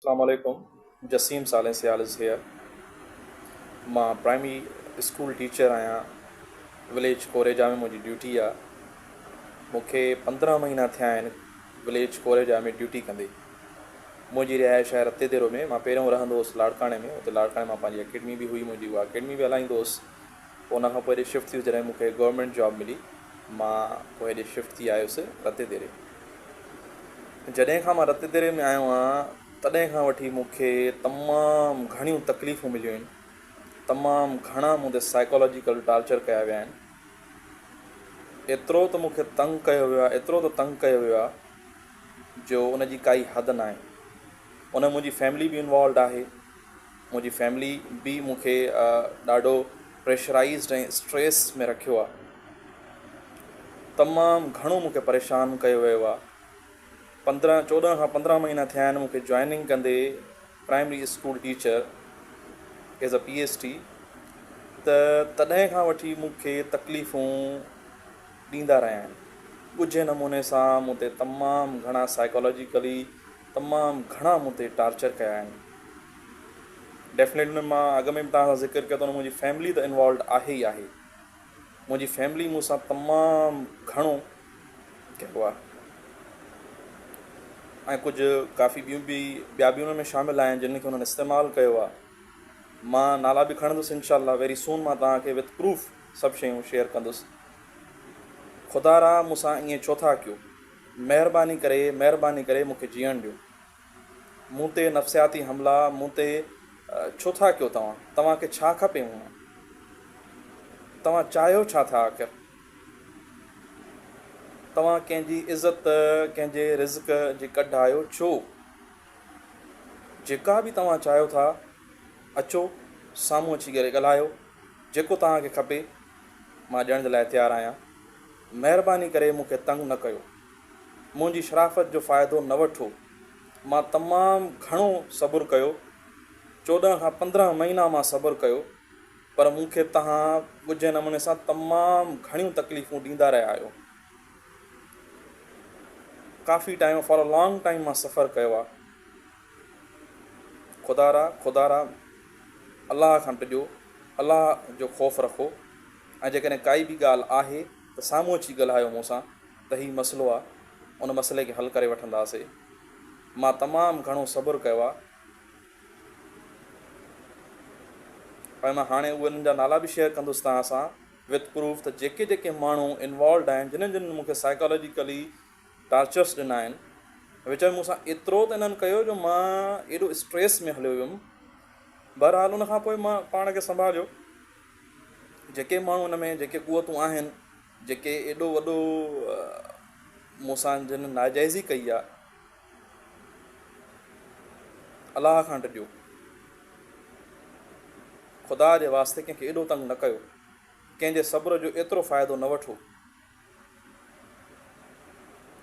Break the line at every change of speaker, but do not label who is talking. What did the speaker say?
Assalamualaikum. Jasim Saleh Sial is here. मां primary school teacher आहियां. Village कोरेजा में मुंहिंजी ड्यूटी आहे. मूंखे 15 महीना थिया आहिनि विलेज कोरेजा में ड्यूटी कंदे. मुंहिंजी रिहाइश आहे रते देरो में. मां पहिरियों रहंदो हुउसि लाड़काणे में. उते लाड़काणे मां पंहिंजी अकेडमी बि हुई मुंहिंजी. उहा अकेडमी बि हलाईंदो हुउसि. पोइ उनखां पोइ हेॾे शिफ्ट थी जॾहिं मूंखे गवर्नमेंट जॉब मिली, मां पोइ हेॾे शिफ्ट थी आयुसि रते देरे. जॾहिं खां मां रते देरे में आयो आहियां तॾहिं खां वठी मूंखे तमामु घणियूं तकलीफ़ूं मिलियूं आहिनि. तमामु घणा मूं ते साइकोलॉजिकल टार्चर कया विया आहिनि. एतिरो त मूंखे तंग कयो वियो आहे, एतिरो त तंग कयो वियो आहे जो उनजी काई हद न आहे. उन मुंहिंजी फैमिली बि इन्वॉल्ड आहे. मुंहिंजी फैमिली बि मूंखे ॾाढो प्रेशराइज़्ड ऐं स्ट्रेस में रखियो आहे. तमामु घणो मूंखे परेशान कयो वियो आहे. 14 खां 15 महीना थिया आहिनि मूंखे जॉइनिंग कंदे primary school teacher as a PhD. तॾहिं खां वठी मूंखे तकलीफ़ूं ॾींदा रहिया आहिनि. ॻुझे नमूने सां मूं ते तमामु घणा साइकोलॉजिकली तमामु घणा मूं ते टार्चर कया आहिनि. डेफिनेटली मां अॻ में बि तव्हां सां ज़िक्र कयो त मुंहिंजी फैमिली त इन्वॉल्व आहे ई आहे. मुंहिंजी फैमिली मूंसां तमामु घणो कयो आहे ऐं कुझु काफ़ी ॿिया बि उन में शामिलु आहिनि जिन खे उन्हनि इस्तेमालु कयो आहे. मां नाला बि खणंदुसि इनशाअल्लाह. वेरी सून मां तव्हांखे विथ प्रूफ सभु शयूं शेयर कंदुसि. ख़ुदा रा मूंसां ईअं छो था कयो? महिरबानी करे मूंखे जीअण ॾियो. मूं ते नफ़्सियाती हमला मूं ते छो था कयो? तव्हांखे छा खपे? तव्हां चाहियो छा था? आख़िर तव्हां कंहिंजी इज़त, कंहिंजे रिज़्क़ जी कढ आहियो छो? जेका बि तव्हां चाहियो था अचो साम्हूं अची करे ॻाल्हायो. जेको तव्हांखे खपे मां ॾियण जे लाइ तयारु आहियां. महिरबानी करे मूंखे तंग न कयो. मुंहिंजी शराफ़त जो फ़ाइदो न वठो. मां तमामु घणो सब्रु कयो. 14 खां 15 महीना मां सब्रु कयो, पर मूंखे तव्हां ॻुझे नमूने सां तमामु घणियूं तकलीफ़ूं ॾींदा रहिया आहियो. काफ़ी time, for a long time मां सफ़र कयो आहे. ख़ुदा रा अलाह खां टिजो, अलाह जो ख़ौफ़ रखो. ऐं जेकॾहिं काई बि ॻाल्हि आहे त साम्हूं अची ॻाल्हायो मूंसां त हीउ मसइलो आहे. उन मसइले खे हल करे वठंदासीं. मां तमामु घणो सब्रु कयो आहे. ऐं मां हाणे उन्हनि जा नाला बि शेयर कंदुसि तव्हां सां विथ प्रूफ त जेके माण्हू इन्वॉल्व आहिनि, जिन मूंखे साइकोलॉजिकली टार्चर्स ॾिना आहिनि. विच में मूंसां एतिरो त इन्हनि कयो जो मां एॾो स्ट्रेस में हलियो वियुमि. बहरहाल उन खां पोइ मां पाण खे संभालियो. जेके माण्हू उन में जेके क़ुवतूं आहिनि, जेके एॾो वॾो मूंसां जिन नाजाइज़ी कई आहे, अलाह खां टिजो, ख़ुदा जे वास्ते कंहिंखे एॾो तंग न कयो. कंहिंजे सब्र जो एतिरो फ़ाइदो न वठो.